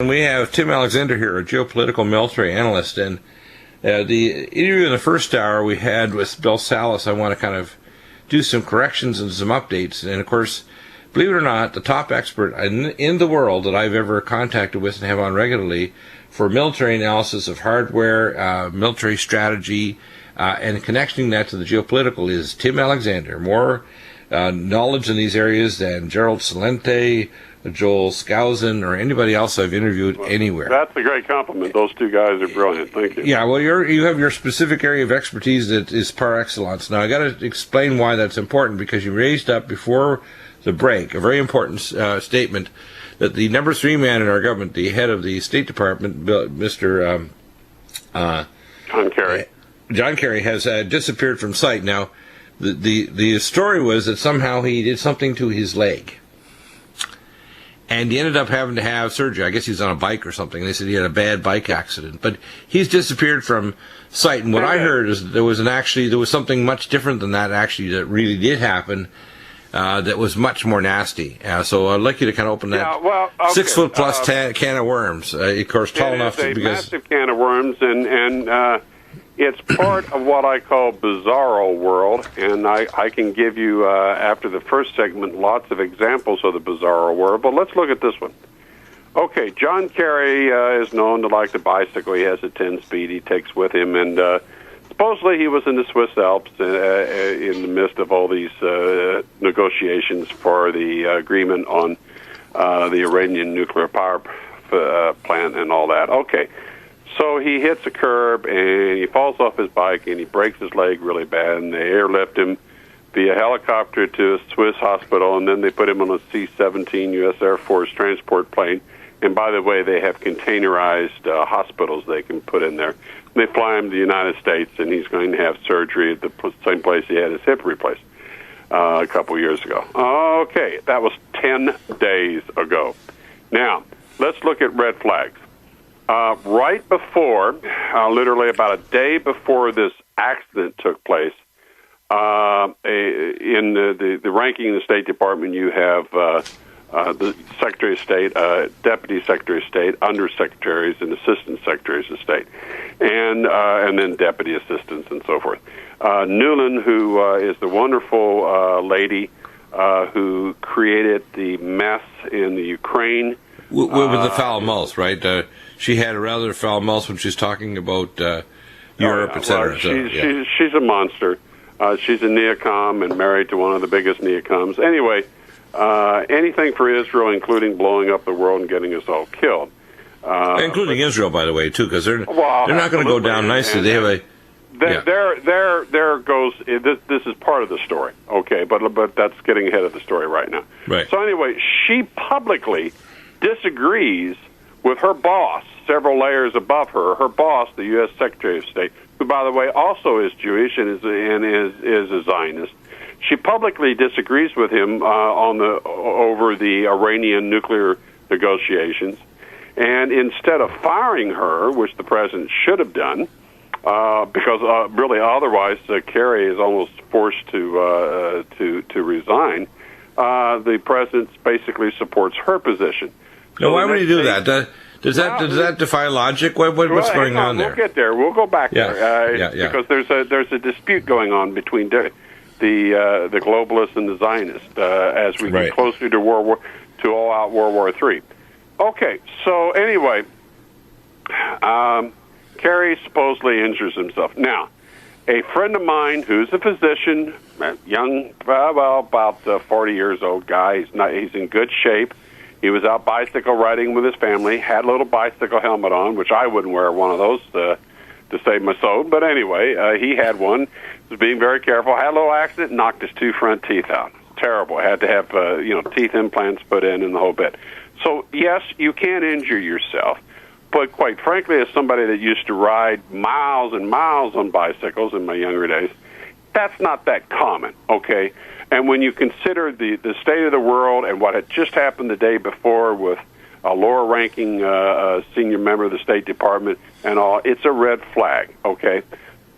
We have Tim Alexander here, a geopolitical military analyst, and the interview in the first hour we had with Bill Salas, I want to kind of do some corrections and some updates. And, of course, believe it or not, the top expert in the world that I've ever contacted with and have on regularly for military analysis of hardware, military strategy, and connecting that to the geopolitical is Tim Alexander. More knowledge in these areas than Gerald Celente, Joel Skousen, or anybody else I've interviewed anywhere. That's a great compliment. Those two guys are brilliant. Thank you. Yeah, well, you have your specific area of expertise that is par excellence. Now, I got to explain why that's important, because you raised up before the break a very important statement that the number 3 man in our government, the head of the State Department, Mr. John Kerry, has disappeared from sight. Now, the story was that somehow he did something to his leg. And he ended up having to have surgery. I guess he was on a bike or something. They said he had a bad bike accident. But he's disappeared from sight. And what I heard is there was something much different than that actually that really did happen that was much more nasty. So I'd like you to kind of open that 6 foot plus can of worms. Of course, tall enough to because massive can of worms, and it's part of what I call bizarro world, and I can give you, after the first segment, lots of examples of the bizarro world, but let's look at this one. Okay, John Kerry is known to like the bicycle. He has a 10-speed he takes with him, and supposedly he was in the Swiss Alps in the midst of all these negotiations for the agreement on the Iranian nuclear power plant and all that. Okay. So he hits a curb, and he falls off his bike, and he breaks his leg really bad, and they airlift him via helicopter to a Swiss hospital, and then they put him on a C-17 U.S. Air Force transport plane. And by the way, they have containerized hospitals they can put in there. And they fly him to the United States, and he's going to have surgery at the same place he had his hip replaced a couple years ago. Okay, that was 10 days ago. Now, let's look at red flags. Right before, literally about a day before this accident took place, in the ranking in the State Department, you have the Secretary of State, Deputy Secretary of State, Undersecretaries, and Assistant Secretaries of State, and then Deputy Assistants and so forth. Nuland, who is the wonderful lady who created the mess in the Ukraine. With the foul mouth, right? She had a rather foul mouth when she's talking about Europe, etc. Well, she's a monster. She's a neocon and married to one of the biggest neocons. Anyway, anything for Israel, including blowing up the world and getting us all killed. Including Israel, by the way, too, because they're not going to go down nicely. They have a... There goes. This is part of the story, okay, but that's getting ahead of the story right now. Right. So anyway, she publicly disagrees with her boss, several layers above her. Her boss, the U.S. Secretary of State, who, by the way, also is Jewish and is a Zionist. She publicly disagrees with him over the Iranian nuclear negotiations, and instead of firing her, which the president should have done, because really otherwise Kerry is almost forced to resign. The president basically supports her position. So why would he do that? Does that defy logic? What's going on there? We'll get there. We'll go back there. Because there's a dispute going on between the globalists and the Zionists as we get closer to all-out World War III. Okay, so anyway, Kerry supposedly injures himself. Now, a friend of mine who's a physician, young, about 40 years old guy, he's in good shape. He was out bicycle riding with his family, had a little bicycle helmet on, which I wouldn't wear one of those to save my soul. But anyway, he had one, was being very careful, had a little accident, knocked his 2 front teeth out. Terrible. Had to have teeth implants put in and the whole bit. So, yes, you can injure yourself. But quite frankly, as somebody that used to ride miles and miles on bicycles in my younger days, that's not that common, okay? And when you consider the state of the world and what had just happened the day before with a lower-ranking senior member of the State Department and all, it's a red flag, okay?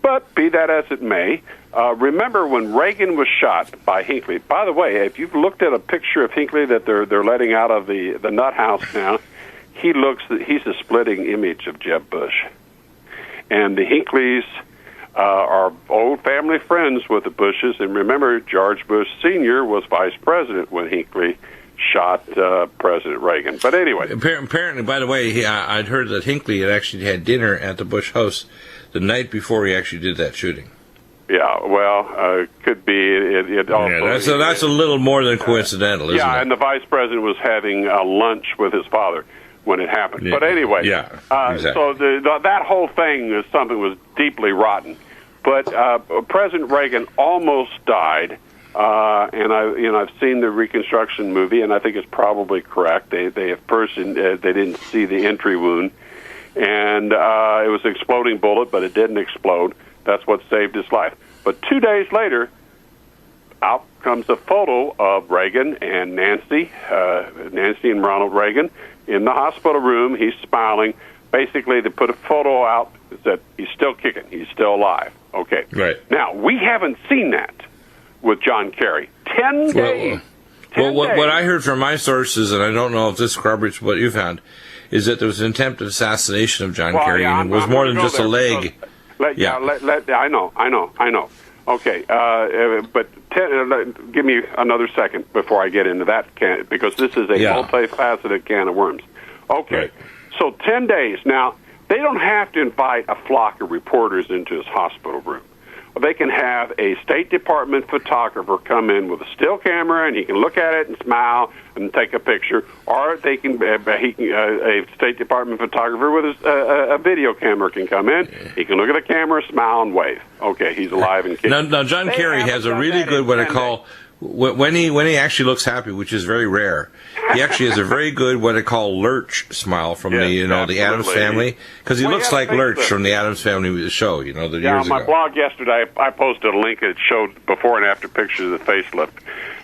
But be that as it may, remember when Reagan was shot by Hinckley. By the way, if you've looked at a picture of Hinckley that they're letting out of the nut house now, he's a splitting image of Jeb Bush. And the Hinckleys are old family friends with the Bushes. And remember, George Bush Sr. was vice president when Hinckley shot President Reagan. But anyway. Apparently, by the way, I'd heard that Hinckley had actually had dinner at the Bush house the night before he actually did that shooting. Yeah, well, could be. It also, that's a little more than coincidental, isn't it? Yeah, and the vice president was having lunch with his father when it happened. Yeah. But anyway, exactly. So that whole thing is something was deeply rotten. But President Reagan almost died, and I've seen the Reconstruction movie, and I think it's probably correct. They didn't see the entry wound, and it was an exploding bullet, but it didn't explode. That's what saved his life. But 2 days later, out comes a photo of Reagan and Nancy and Ronald Reagan in the hospital room. He's smiling. Basically, they put a photo out that said he's still kicking, he's still alive. Okay. Right. Now, we haven't seen that with John Kerry. 10 days. What I heard from my sources, and I don't know if this corroborates what you found, is that there was an attempted assassination of John Kerry, and it was more than just a leg. I know. Okay, but give me another second before I get into that because this is a multifaceted can of worms. Okay, right. So 10 days. Now, they don't have to invite a flock of reporters into his hospital room. They can have a State Department photographer come in with a still camera, and he can look at it and smile and take a picture. Or they can, a State Department photographer with a video camera can come in. He can look at the camera, smile, and wave. Okay, he's alive and kicking. Now John Kerry has a really good what I call when he actually looks happy, which is very rare. He actually has a very good what I call Lurch smile from the Addams Family, because he looks like Lurch from the Addams Family show. Years ago. On my blog yesterday, I posted a link that showed before and after pictures of the facelift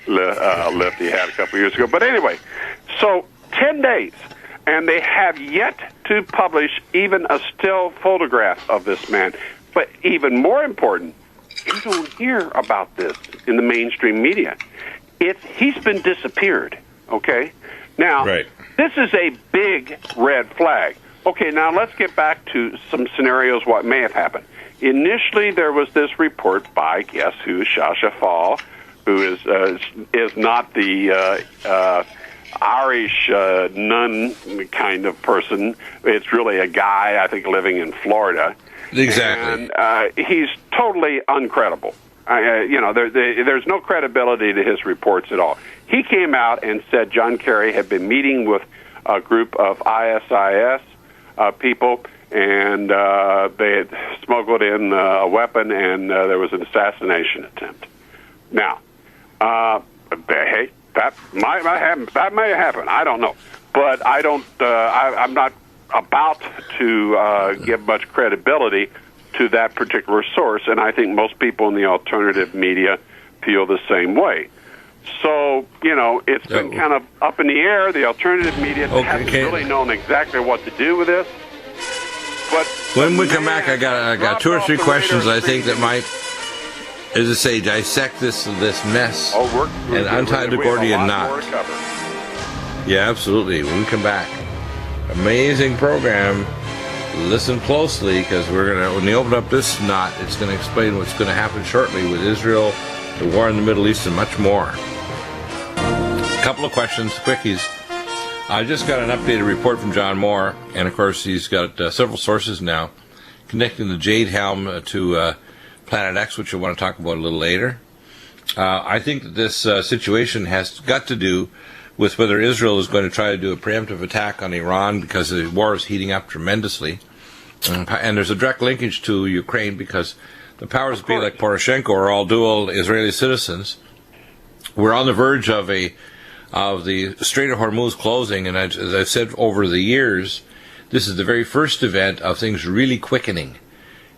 lift he had a couple years ago. But anyway, so 10 days, and they have yet to publish even a still photograph of this man. But even more important, you don't hear about this in the mainstream media. He's been disappeared, okay? Now, This is a big red flag. Okay, now let's get back to some scenarios what may have happened. Initially, there was this report by, guess who, Shasha Fall, who is not the Irish nun kind of person. It's really a guy, I think, living in Florida. Exactly. And he's totally uncredible. There's no credibility to his reports at all. He came out and said John Kerry had been meeting with a group of ISIS people, and they had smuggled in a weapon, and there was an assassination attempt. Now, hey, that might happen. That may happen. I don't know, but I don't. I'm not about to give much credibility to that particular source, and I think most people in the alternative media feel the same way. So, it's been kind of up in the air. The alternative media hasn't really known exactly what to do with this. But when we come back, I got two or three questions I think that might, as I say, dissect this mess and untie the Gordian knot. Yeah, absolutely. When we come back, amazing program. Listen closely, because when we open up this knot, it's going to explain what's going to happen shortly with Israel, the war in the Middle East, and much more. A couple of questions, quickies. I just got an updated report from John Moore, and of course he's got several sources now connecting the Jade Helm to Planet X, which I want to talk about a little later. I think that this situation has got to do with whether Israel is going to try to do a preemptive attack on Iran, because the war is heating up tremendously. And there's a direct linkage to Ukraine, because the powers that be like Poroshenko are all dual Israeli citizens. We're on the verge of the Strait of Hormuz closing, and as I've said over the years, this is the very first event of things really quickening.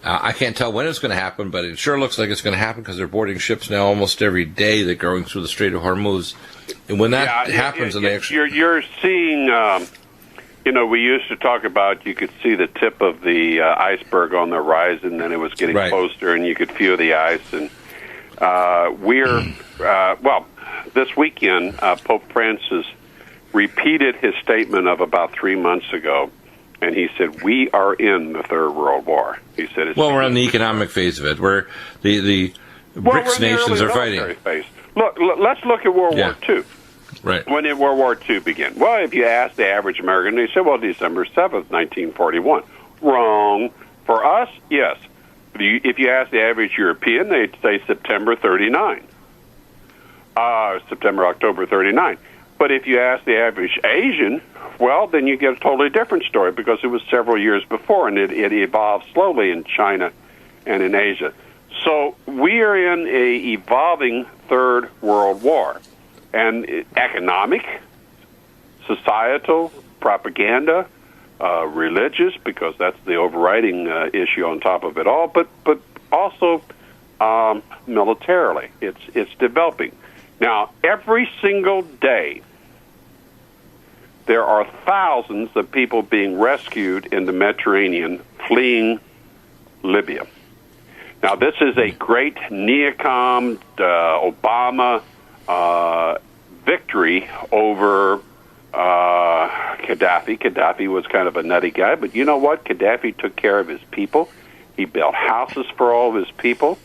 I can't tell when it's going to happen, but it sure looks like it's going to happen, because they're boarding ships now almost every day that are going through the Strait of Hormuz. And when that happens, you're seeing. We used to talk about you could see the tip of the iceberg on the horizon, then it was getting closer, and you could feel the ice. And this weekend, Pope Francis repeated his statement of about 3 months ago, and he said, "We are in the Third World War." He said, we're on the economic phase of it, where the BRICS nations are fighting. Phase. Look, let's look at World War II. Right. When did World War II begin? Well, if you ask the average American, they say, well, December 7th, 1941. Wrong. For us, yes. If you ask the average European, they'd say September 39. October 39. But if you ask the average Asian, well, then you get a totally different story, because it was several years before, and it evolved slowly in China and in Asia. So we are in a evolving Third World War. And economic, societal, propaganda, religious, because that's the overriding issue on top of it all, but also militarily. It's developing. Now, every single day, there are thousands of people being rescued in the Mediterranean fleeing Libya. Now, this is a great neocon, Obama victory over Gaddafi. Gaddafi was kind of a nutty guy, but you know what? Gaddafi took care of his people. He built houses for all of his people.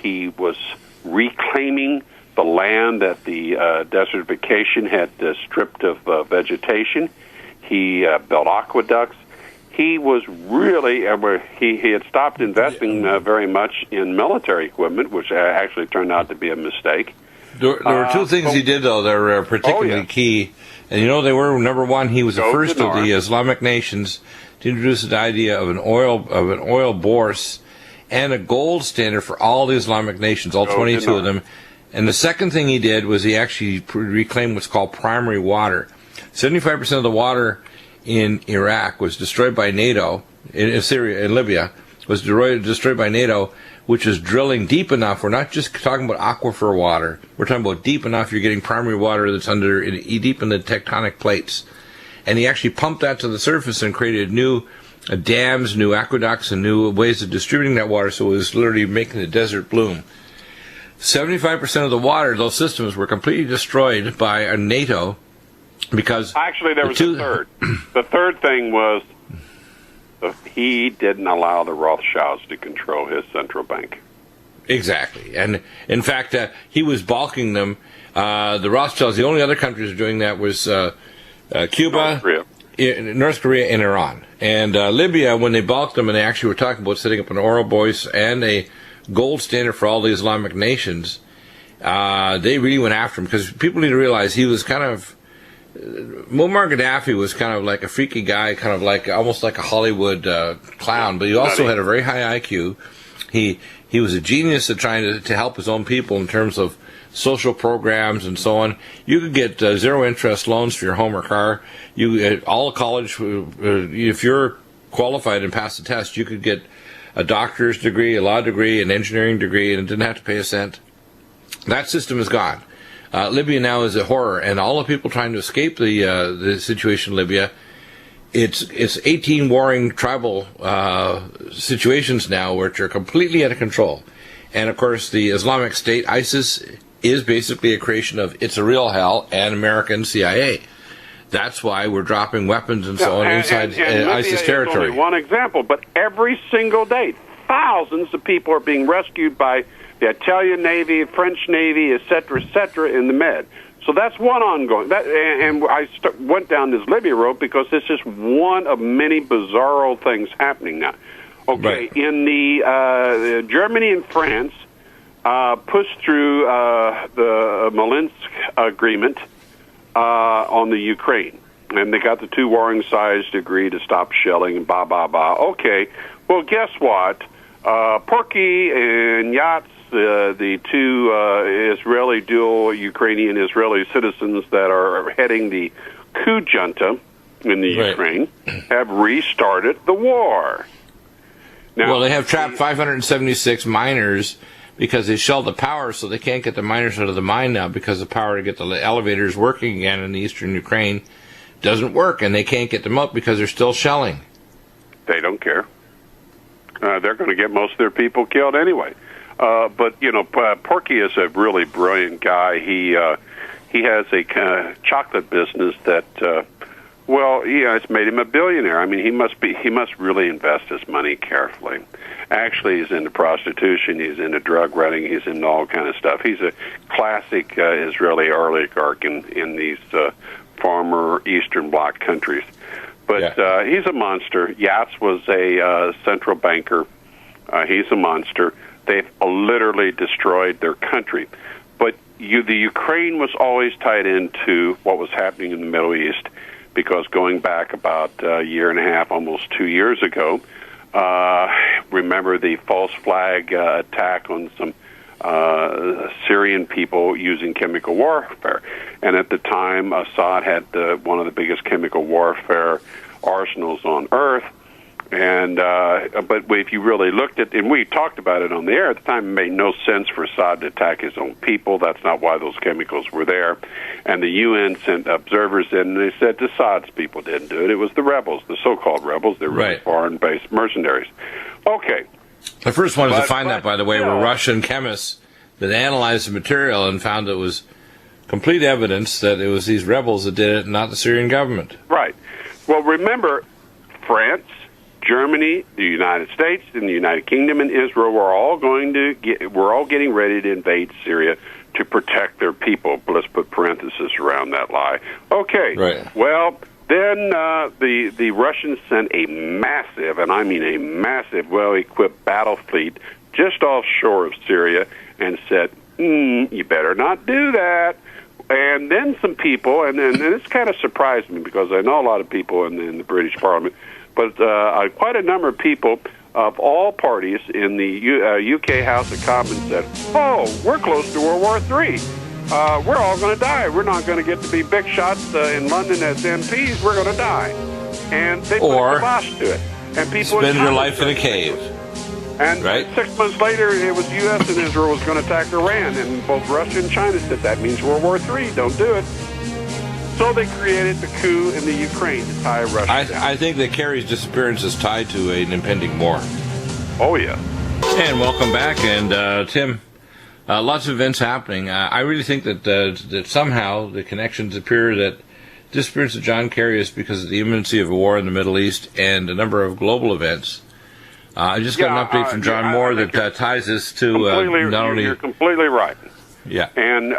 He was reclaiming the land that the desertification had stripped of vegetation. He built aqueducts. He was really, he had stopped investing very much in military equipment, which actually turned out to be a mistake. There were two things he did, though, that were particularly key. And they were, number one, he was the first of the Islamic nations to introduce the idea of an oil bourse and a gold standard for all the Islamic nations, all 22 of them. And the second thing he did was he actually reclaimed what's called primary water. 75% of the water in Iraq was destroyed by NATO, in Syria, in Libya, was destroyed by NATO, which is drilling deep enough. We're not just talking about aquifer water. We're talking about deep enough you're getting primary water that's deep in the tectonic plates. And he actually pumped that to the surface and created new dams, new aqueducts, and new ways of distributing that water, so it was literally making the desert bloom. 75% of the water, those systems, were completely destroyed by NATO because... Actually, there was a third. The third thing was he didn't allow the Rothschilds to control his central bank. Exactly. And, in fact, he was balking them. The Rothschilds, the only other countries doing that was Cuba, North Korea, and Iran. And Libya, when they balked them and they actually were talking about setting up an oil bourse and a gold standard for all the Islamic nations, they really went after him, because people need to realize he was kind of... Muammar Gaddafi was kind of like a freaky guy, kind of like almost like a Hollywood clown, but he also had a very high IQ. He was a genius at trying to help his own people in terms of social programs and so on. You could get zero interest loans for your home or car. All college, if you're qualified and passed the test, you could get a doctor's degree, a law degree, an engineering degree, and didn't have to pay a cent. That system is gone. Libya now is a horror, and all the people trying to escape the situation in Libya, it's 18 warring tribal situations now which are completely out of control. And, of course, the Islamic State, ISIS, is basically a creation of It's a Real Hell and American CIA. That's why we're dropping weapons and so on inside ISIS territory. Only one example, but every single day, thousands of people are being rescued by the Italian Navy, French Navy, et cetera, in the Med. So that's one ongoing. And I went down this Libya road because this is one of many bizarro things happening now. Okay, right. In the Germany and France pushed through the Minsk agreement on the Ukraine, and they got the two warring sides to agree to stop shelling and blah, blah, blah. Okay, well, guess what? Porky and Yats, the two dual Ukrainian-Israeli citizens that are heading the coup junta in the Ukraine, have restarted the war. Now, well, they have trapped 576 miners because they shelled the power, so they can't get the miners out of the mine now because the power to get the elevators working again in the eastern Ukraine doesn't work, and they can't get them up because they're still shelling. They don't care. They're going to get most of their people killed anyway. But, Porky is a really brilliant guy. he has a chocolate business that, it's made him a billionaire. I mean, he must really invest his money carefully. Actually, he's into prostitution, he's into drug running, he's into all kind of stuff. He's a classic Israeli oligarch in these former Eastern Bloc countries. But he's a monster. Yats was a central banker. He's a monster. They've literally destroyed their country. But the Ukraine was always tied into what was happening in the Middle East, because going back about a year and a half, almost 2 years ago, remember the false flag attack on some Syrian people using chemical warfare. And at the time, Assad had one of the biggest chemical warfare arsenals on earth. And but if you really looked at, and we talked about it on the air at the time, it made no sense for Assad to attack his own people. That's not why those chemicals were there. And the UN sent observers in, and they said Assad's people didn't do it. It was the rebels, the so-called rebels. They're really foreign-based mercenaries. Okay. The first ones to find that, by the way, were Russian chemists that analyzed the material and found it was complete evidence that it was these rebels that did it, not the Syrian government. Right. Well, remember, France, Germany, the United States, and the United Kingdom and Israel were all getting ready to invade Syria to protect their people. But let's put parentheses around that lie. Okay. Right. Well, then the Russians sent a massive, and I mean a massive, well-equipped battle fleet just offshore of Syria and said, you better not do that. And then some people, and this kind of surprised me because I know a lot of people in the British Parliament, but quite a number of people of all parties in the UK House of Commons said, we're close to World War III. We're all going to die. We're not going to get to be big shots in London as MPs. We're going to die. And they put a kibosh to it. And people spend your life in a cave. And 6 months later, it was U.S. and Israel was going to attack Iran. And both Russia and China said, that means World War III. Don't do it. So they created the coup in the Ukraine to tie Russia down. I think that Kerry's disappearance is tied to an impending war. Oh, yeah. And welcome back. And, Tim, lots of events happening. I really think that somehow the connections appear that disappearance of John Kerry is because of the imminency of a war in the Middle East and a number of global events. I just got an update from John Moore that ties this to not only... You're completely right. Yeah. And,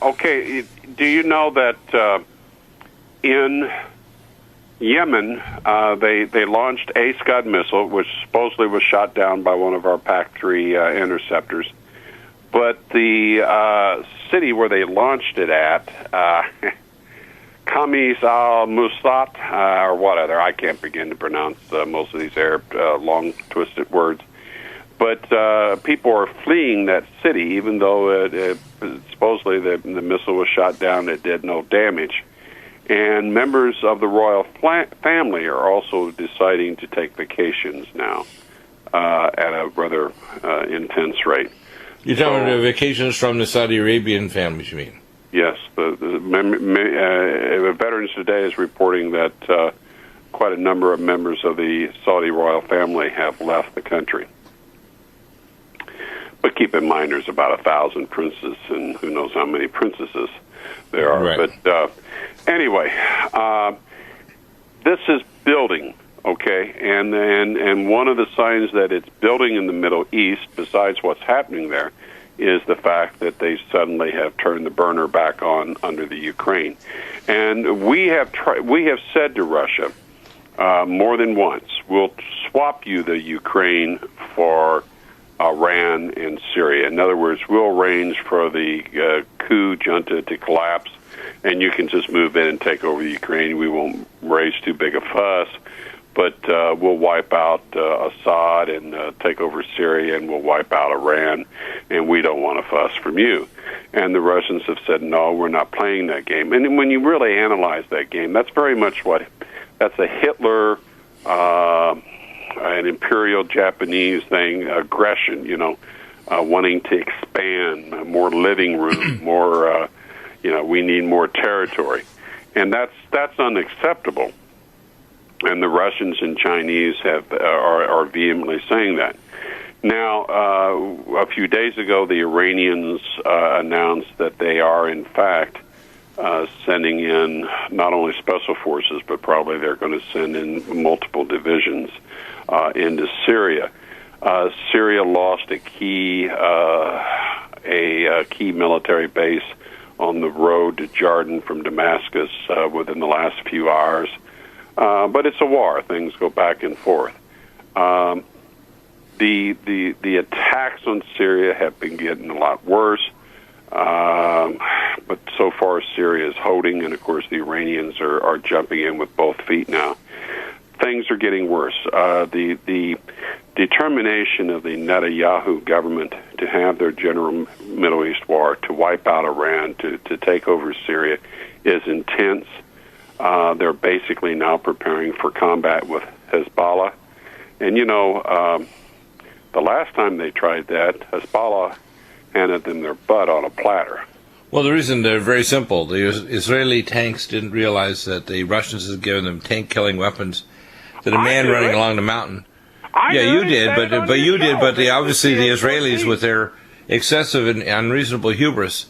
okay, do you know that in Yemen, they launched a Scud missile, which supposedly was shot down by one of our PAC-3 interceptors. But the city where they launched it at, Khamis al-Musat, or whatever, I can't begin to pronounce most of these Arab long, twisted words. But people are fleeing that city, even though supposedly the missile was shot down, it did no damage. And members of the royal family are also deciding to take vacations now at a rather intense rate. You're talking about vacations from the Saudi Arabian families, you mean? Yes. Veterans Today is reporting that quite a number of members of the Saudi royal family have left the country. But keep in mind, there's about 1,000 princes, and who knows how many princesses there are. Right. But anyway, this is building, okay? And one of the signs that it's building in the Middle East, besides what's happening there, is the fact that they suddenly have turned the burner back on under the Ukraine. And we have said to Russia more than once, we'll swap you the Ukraine for Iran and Syria. In other words, we'll arrange for the coup junta to collapse, and you can just move in and take over Ukraine. We won't raise too big a fuss, but we'll wipe out Assad and take over Syria, and we'll wipe out Iran, and we don't want a fuss from you. And the Russians have said, no, we're not playing that game. And when you really analyze that game, that's very much that's a Hitler, an imperial Japanese thing, aggression, wanting to expand, more living room, more, we need more territory. And that's unacceptable. And the Russians and Chinese are vehemently saying that. Now, a few days ago, the Iranians announced that they are, in fact, sending in not only special forces, but probably they're going to send in multiple divisions into Syria. Syria lost a key military base on the road to Jordan from Damascus within the last few hours. But it's a war. Things go back and forth. The attacks on Syria have been getting a lot worse. But so far Syria is holding, and of course the Iranians are jumping in with both feet now. Things are getting worse. The determination of the Netanyahu government to have their general Middle East war, to wipe out Iran, to take over Syria, is intense. They're basically now preparing for combat with Hezbollah. And, the last time they tried that, Hezbollah handed them their butt on a platter. Well, the reason they're very simple. The Israeli tanks didn't realize that the Russians had given them tank-killing weapons that a man running along the mountain. You did, but obviously the Israelis with their excessive and unreasonable hubris.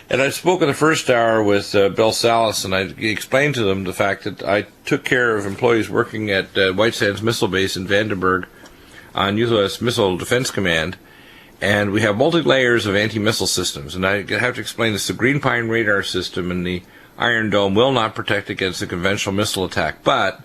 And I spoke in the first hour with Bill Salas, and I explained to them the fact that I took care of employees working at White Sands Missile Base in Vandenberg on U.S. Missile Defense Command, and we have multi-layers of anti-missile systems. And I have to explain this. The Green Pine radar system and the Iron Dome will not protect against a conventional missile attack, but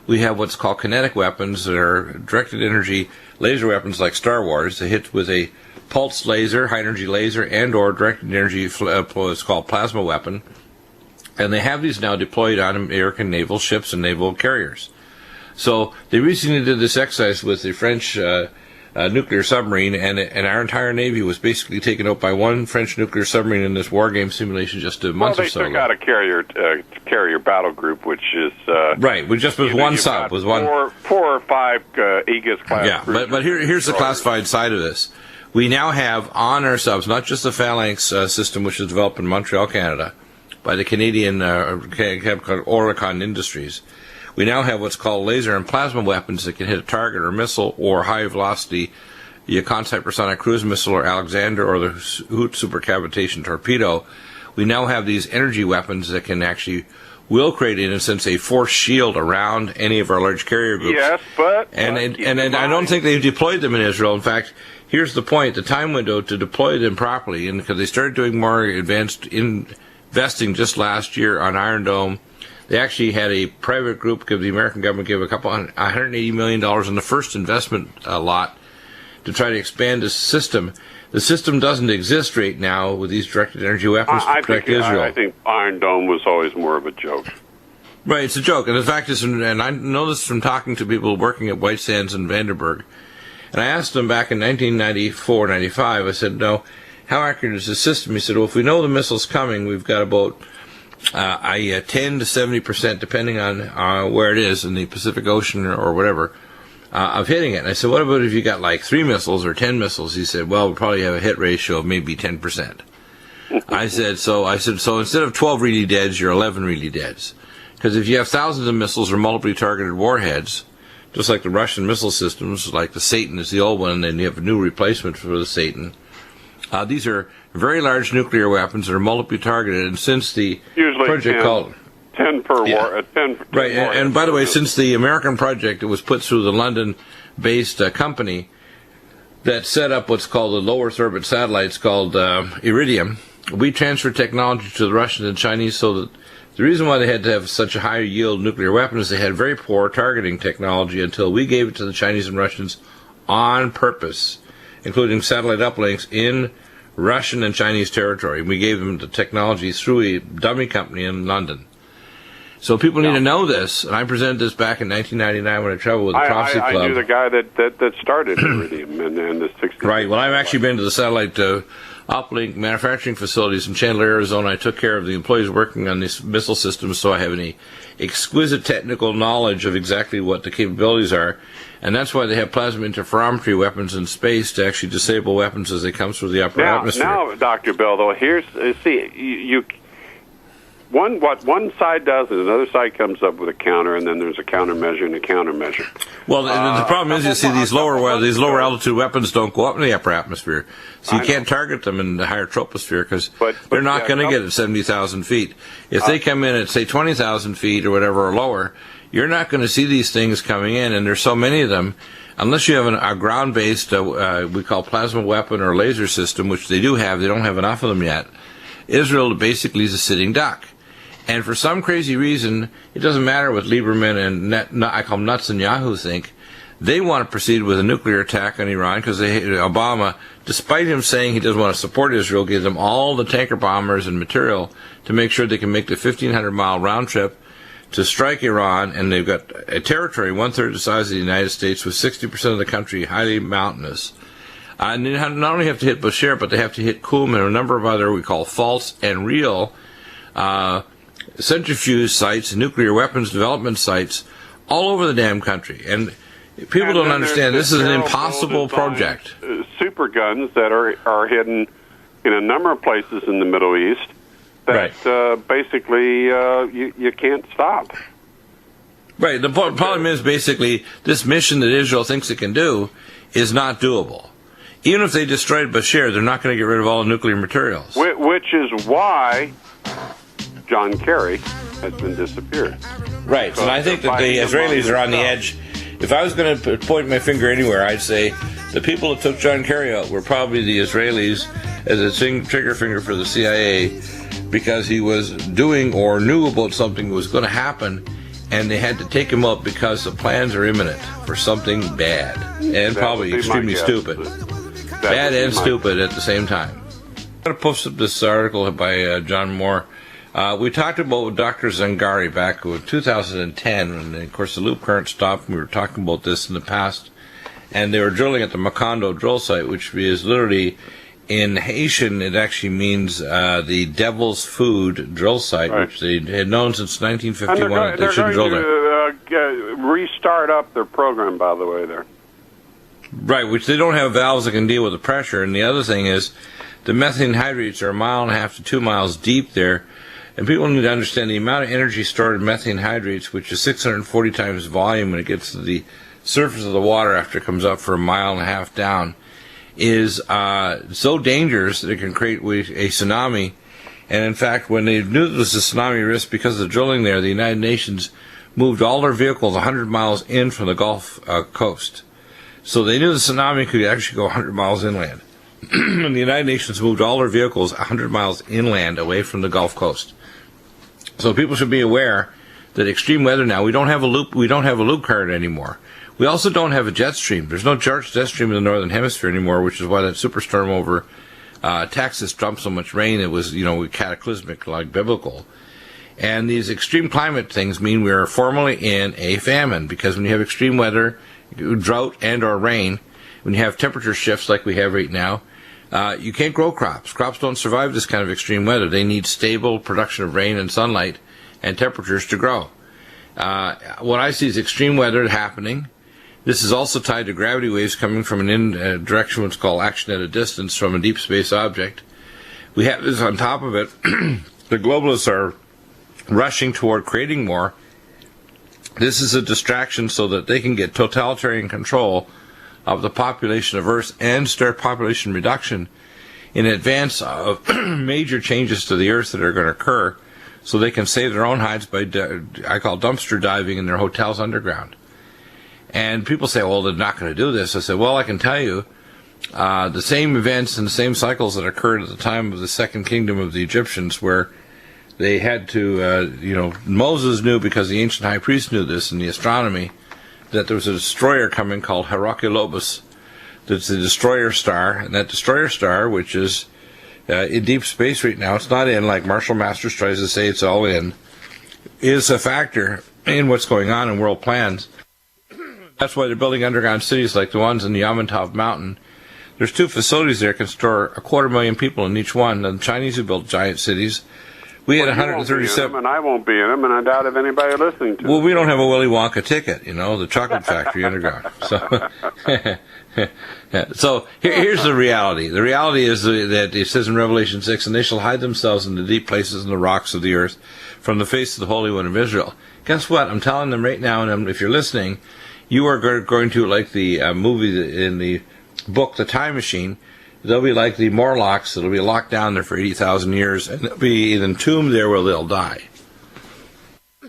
we have what's called kinetic weapons that are directed energy laser weapons like Star Wars. They hit with a pulsed laser, high-energy laser, and/or directed energy, what's called plasma weapon. And they have these now deployed on American naval ships and naval carriers. So they recently did this exercise with the French nuclear submarine, and our entire Navy was basically taken out by one French nuclear submarine in this war game simulation just a month or so ago. Well, they took out a carrier battle group, which is... right, with just with one sub. With four or five Aegis class. Yeah, but here's the classified side of this. We now have on our subs, not just the Phalanx system, which was developed in Montreal, Canada, by the Canadian Oricon Industries. We now have what's called laser and plasma weapons that can hit a target or missile or high-velocity Yukon hypersonic cruise missile or Alexander or the Hoot supercavitation torpedo. We now have these energy weapons that will create, in a sense, a force shield around any of our large carrier groups. Yes, but... And I don't think they've deployed them in Israel. In fact, here's the point. The time window to deploy them properly, and because they started doing more advanced investing just last year on Iron Dome. They actually had a private group, because the American government gave $180 million in the first investment lot to try to expand this system. The system doesn't exist right now with these directed energy weapons to protect Israel. I think Iron Dome was always more of a joke. Right, it's a joke. And the fact is, and I know this from talking to people working at White Sands and Vandenberg, and I asked them back in 1994, 95, I said, no, how accurate is the system? He said, well, if we know the missile's coming, we've got about 10 to 70%, depending on where it is in the Pacific Ocean or whatever, of hitting it. And I said, what about if you got like 3 missiles or 10 missiles? He said, well, we'll probably have a hit ratio of maybe 10%. I said, so instead of 12 really deads, you're 11 really deads. Because if you have thousands of missiles or multiply targeted warheads, just like the Russian missile systems, like the Satan is the old one, and then you have a new replacement for the Satan. These are very large nuclear weapons that are multiply targeted, and since the usually project 10 per war, 10 right, and by the way, since the American project, it was put through the London-based company that set up what's called the low Earth orbit satellites called Iridium. We transferred technology to the Russians and Chinese, so that the reason why they had to have such a high yield nuclear weapon is they had very poor targeting technology until we gave it to the Chinese and Russians on purpose, including satellite uplinks in Russian and Chinese territory. We gave them the technology through a dummy company in London. So people need to know this, and I presented this back in 1999 when I traveled with the Prophecy Club. I knew the guy that started Iridium in the 60s. Right, well, I've actually been to the satellite uplink manufacturing facilities in Chandler, Arizona. I took care of the employees working on these missile systems, so I have an exquisite technical knowledge of exactly what the capabilities are. And that's why they have plasma interferometry weapons in space to actually disable weapons as they come through the upper atmosphere. Now, Dr. Bell, though, here's what one side does is another side comes up with a counter, and then there's a countermeasure and a countermeasure. Well, the problem is, you see, these lower altitude weapons don't go up in the upper atmosphere, so you can't target them in the higher troposphere because they're not going to get at 70,000 feet. If they come in at, say, 20,000 feet or whatever or lower, you're not going to see these things coming in, and there's so many of them. Unless you have a ground-based, we call plasma weapon or laser system, which they do have, they don't have enough of them yet. Israel basically is a sitting duck. And for some crazy reason, it doesn't matter what Lieberman and I call them Nuts and Yahoo think. They want to proceed with a nuclear attack on Iran because Obama, despite him saying he doesn't want to support Israel, gave them all the tanker bombers and material to make sure they can make the 1,500-mile round trip to strike Iran. And they've got a territory one-third the size of the United States with 60% of the country highly mountainous. And they not only have to hit Bashir, but they have to hit Qum and a number of other we call false and real centrifuge sites, nuclear weapons development sites, all over the damn country. And people don't understand this is an impossible project. Super guns that are hidden in a number of places in the Middle East that basically you can't stop. Right. The problem is basically this mission that Israel thinks it can do is not doable. Even if they destroyed Bashir, they're not going to get rid of all the nuclear materials. Which is why John Kerry has been disappeared. Right, and I think that the Israelis are on the edge. If I was going to point my finger anywhere, I'd say the people that took John Kerry out were probably the Israelis as a trigger finger for the CIA because he was doing or knew about something that was going to happen, and they had to take him out because the plans are imminent for something bad and probably extremely stupid. Bad and stupid at the same time. I'm going to post up this article by John Moore. We talked about Dr. Zangari back in 2010, and of course the loop current stopped. We were talking about this in the past, and they were drilling at the Macondo drill site, which is literally, in Haitian, it actually means the devil's food drill site, which they had known since 1951 that they shouldn't drill there. They're going to restart up their program, by the way, there. Right, which they don't have valves that can deal with the pressure, and the other thing is the methane hydrates are 1.5 miles to 2 miles deep there. And people need to understand the amount of energy stored in methane hydrates, which is 640 times volume when it gets to the surface of the water after it comes up for 1.5 miles down, is so dangerous that it can create a tsunami. And in fact, when they knew there was a tsunami risk because of the drilling there, the United Nations moved all their vehicles 100 miles in from the Gulf Coast. So they knew the tsunami could actually go 100 miles inland. And the United Nations moved all their vehicles 100 miles inland away from the Gulf Coast. So people should be aware that extreme weather now, we don't have a loop current anymore. We also don't have a jet stream. There's no jet stream in the northern hemisphere anymore, which is why that superstorm over Texas dumped so much rain. It was, cataclysmic, like biblical. And these extreme climate things mean we are formally in a famine, because when you have extreme weather, drought and or rain, when you have temperature shifts like we have right now, you can't grow crops. Crops don't survive this kind of extreme weather. They need stable production of rain and sunlight and temperatures to grow. What I see is extreme weather happening. This is also tied to gravity waves coming from an direction what's called action at a distance from a deep space object. We have this on top of it. The globalists are rushing toward creating more. This is a distraction so that they can get totalitarian control of the population of Earth and start population reduction in advance of major changes to the Earth that are going to occur, so they can save their own hides by, I call dumpster diving in their hotels underground. And people say, well, they're not going to do this. I said, well, I can tell you, the same events and the same cycles that occurred at the time of the Second Kingdom of the Egyptians, where they had to, Moses knew, because the ancient high priest knew this in the astronomy, that there was a destroyer coming called Heraclobus. That's the destroyer star, and that destroyer star, which is in deep space right now, it's not in, like Marshall Masters tries to say it's all in, is a factor in what's going on in world plans. That's why they're building underground cities like the ones in the Yamantov Mountain. There's 2 facilities there that can store 250,000 people in each one. And the Chinese have built giant cities We had You won't be in 137. them, and I won't be in them, and I doubt if anybody listening to. Well, we don't have a Willy Wonka ticket, the chocolate factory underground. So, so here's the reality. The reality is that it says in Revelation 6, and they shall hide themselves in the deep places in the rocks of the earth from the face of the Holy One of Israel. Guess what? I'm telling them right now, and if you're listening, you are going to, like the movie in the book, The Time Machine, they'll be like the Morlocks that'll be locked down there for 80,000 years, and they'll be entombed there where they'll die.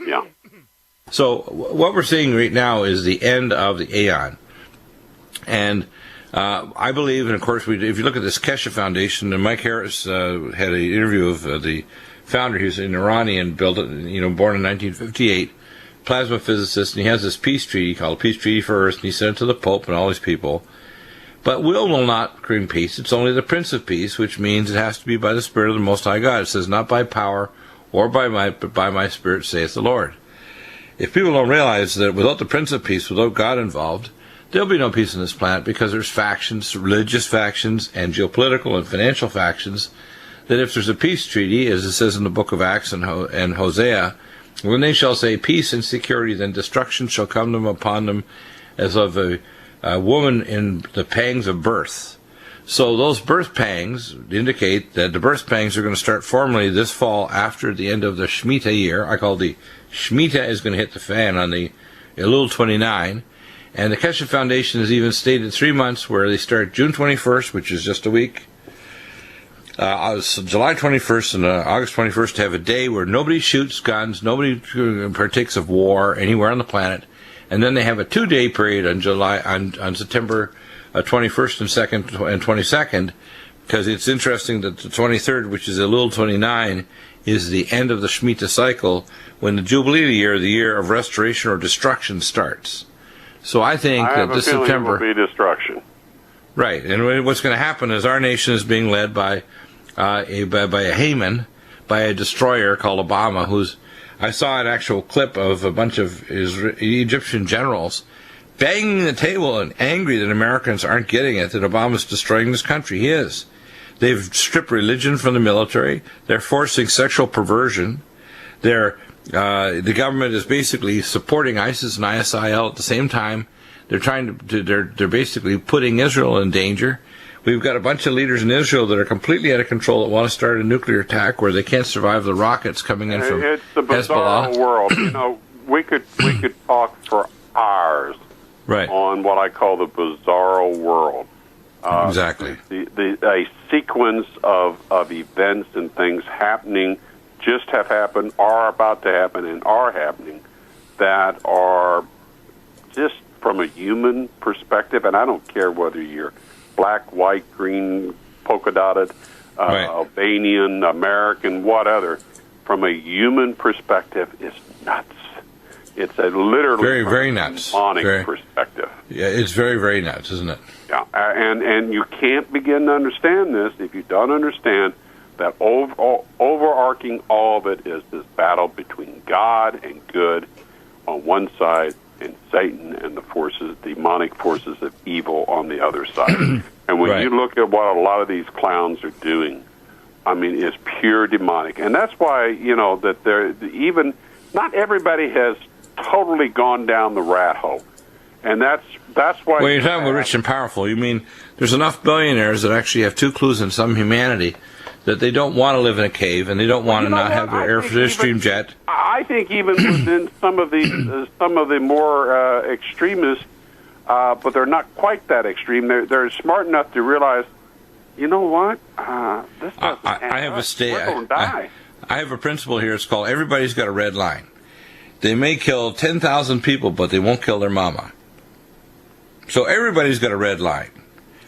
Yeah. So what we're seeing right now is the end of the Aeon. And I believe, and of course, if you look at this Keshe Foundation, and Mike Harris had an interview of the founder. He was an Iranian, born in 1958, plasma physicist, and he has this peace treaty called Peace Treaty for Earth, and he sent it to the Pope and all these people. But will not bring peace. It's only the Prince of Peace, which means it has to be by the Spirit of the Most High God. It says, not by power or by might, but by my Spirit, saith the Lord. If people don't realize that without the Prince of Peace, without God involved, there'll be no peace on this planet, because there's factions, religious factions, and geopolitical and financial factions, that if there's a peace treaty, as it says in the book of Acts and Hosea, when they shall say peace and security, then destruction shall come upon them as of a woman in the pangs of birth. So those birth pangs indicate that the birth pangs are going to start formally this fall after the end of the Shemitah year. I call the Shemitah is going to hit the fan on the Elul 29. And the Keshe Foundation has even stated 3 months, where they start June 21st, which is just a week, July 21st and August 21st, to have a day where nobody shoots guns, nobody partakes of war anywhere on the planet. And then they have a 2-day period on September 21st and 2nd and 22nd, because it's interesting that the 23rd, which is Elul 29, is the end of the Shemitah cycle, when the Jubilee year, the year of restoration or destruction, starts. So I think that this September it will be destruction. Right, and what's going to happen is our nation is being led by a Haman, by a destroyer called Obama, I saw an actual clip of a bunch of Egyptian generals banging the table and angry that Americans aren't getting it, that Obama's destroying this country. He is. They've stripped religion from the military. They're forcing sexual perversion. The government is basically supporting ISIS and ISIL at the same time. They're basically putting Israel in danger. We've got a bunch of leaders in Israel that are completely out of control, that want to start a nuclear attack where they can't survive the rockets coming in from Hezbollah. It's the bizarre world. We could talk for hours on what I call the bizarro world. Exactly. A sequence of events and things happening, just have happened, are about to happen, and are happening, that are just from a human perspective, and I don't care whether you're black, white, green, polka dotted, Albanian, American, whatever, from a human perspective, is nuts. It's a literally very, very nuts. Demonic perspective. Yeah, it's very, very nuts, isn't it? Yeah, and you can't begin to understand this if you don't understand that overarching all of it is this battle between God and good on one side, and Satan and the demonic forces of evil on the other side. And when you look at what a lot of these clowns are doing, I mean, it's pure demonic. And that's why, that not everybody has totally gone down the rat hole. And that's why... When you're talking about rich and powerful, you mean there's enough billionaires that actually have two clues in some humanity, that they don't want to live in a cave, and they don't want to not have their Airstream jet. I think even within some of the more extremists, but they're not quite that extreme. They're smart enough to realize, you know what? This doesn't we're going to die. I have a principle here. It's called everybody's got a red line. They may kill 10,000 people, but they won't kill their mama. So everybody's got a red line.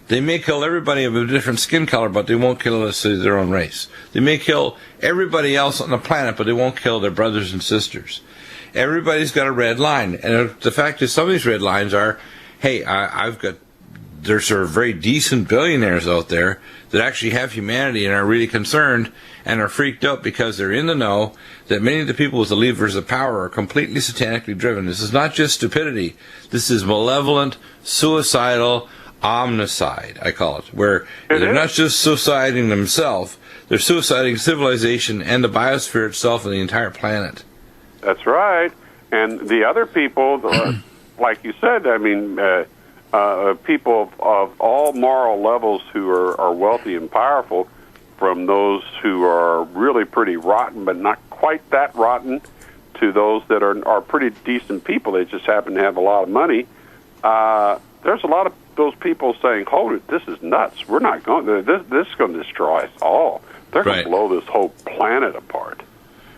They may kill everybody of a different skin color, but they won't kill their own race. They may kill everybody else on the planet, but they won't kill their brothers and sisters. Everybody's got a red line. And the fact is, some of these red lines are, hey, there's sort of very decent billionaires out there that actually have humanity and are really concerned and are freaked out because they're in the know that many of the people with the levers of power are completely satanically driven. This is not just stupidity. This is malevolent, suicidal, omnicide, I call it, where they're not just suiciding themselves, they're suiciding civilization and the biosphere itself and the entire planet. That's right. And the other people, like you said, I mean, people of all moral levels who are wealthy and powerful, from those who are really pretty rotten but not quite that rotten, to those that are pretty decent people. They just happen to have a lot of money. There's a lot of those people saying, hold it, this is nuts. We're not going to, this is going to destroy us all. They're going to blow this whole planet apart.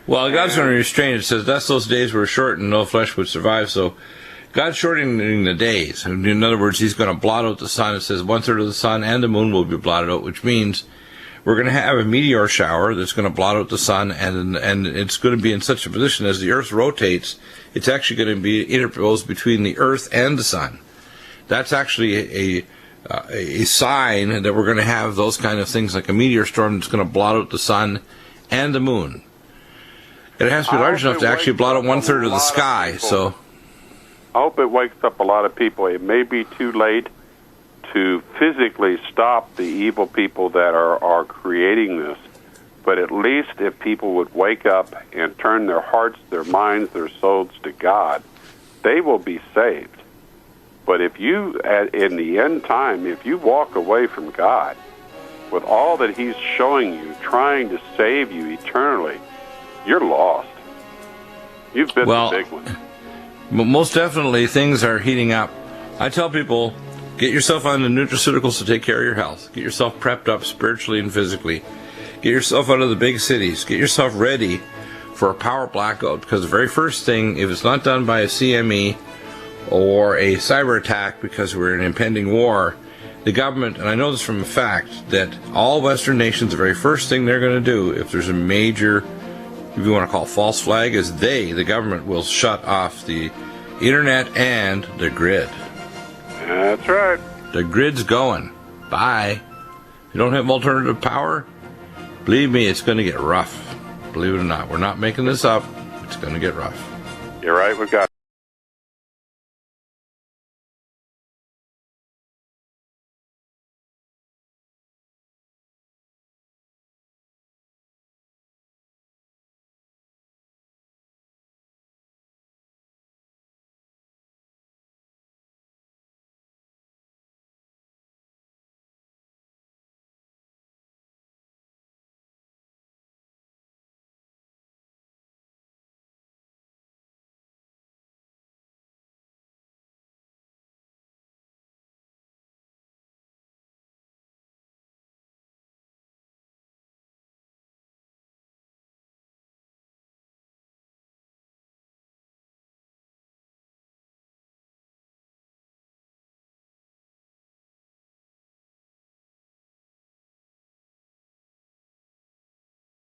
Well, God's going to restrain it. It says, that's those days were short and no flesh would survive. So God's shortening the days. In other words, he's going to blot out the sun. It says 1/3 of the sun and the moon will be blotted out, which means we're going to have a meteor shower that's going to blot out the sun, and it's going to be in such a position as the Earth rotates, it's actually going to be interposed between the Earth and the sun. That's actually a sign that we're going to have those kind of things, like a meteor storm that's going to blot out the sun and the moon. It has to be large enough to actually blot out 1/3 of the sky. So I hope it wakes up a lot of people. It may be too late to physically stop the evil people that are creating this, but at least if people would wake up and turn their hearts, their minds, their souls to God, they will be saved. But if you, in the end time, if you walk away from God with all that he's showing you, trying to save you eternally, you're lost. You've been the big one. Most definitely, things are heating up. I tell people, get yourself on the nutraceuticals to take care of your health. Get yourself prepped up spiritually and physically. Get yourself out of the big cities. Get yourself ready for a power blackout, because the very first thing, if it's not done by a CME or a cyber attack because we're in impending war, the government, and I know this from a fact, that all Western nations, the very first thing they're going to do if there's a major, if you want to call it false flag, is the government will shut off the internet and the grid. That's right. The grid's going. Bye. If you don't have alternative power, believe me, it's going to get rough. Believe it or not. We're not making this up. It's going to get rough. You're right. We've got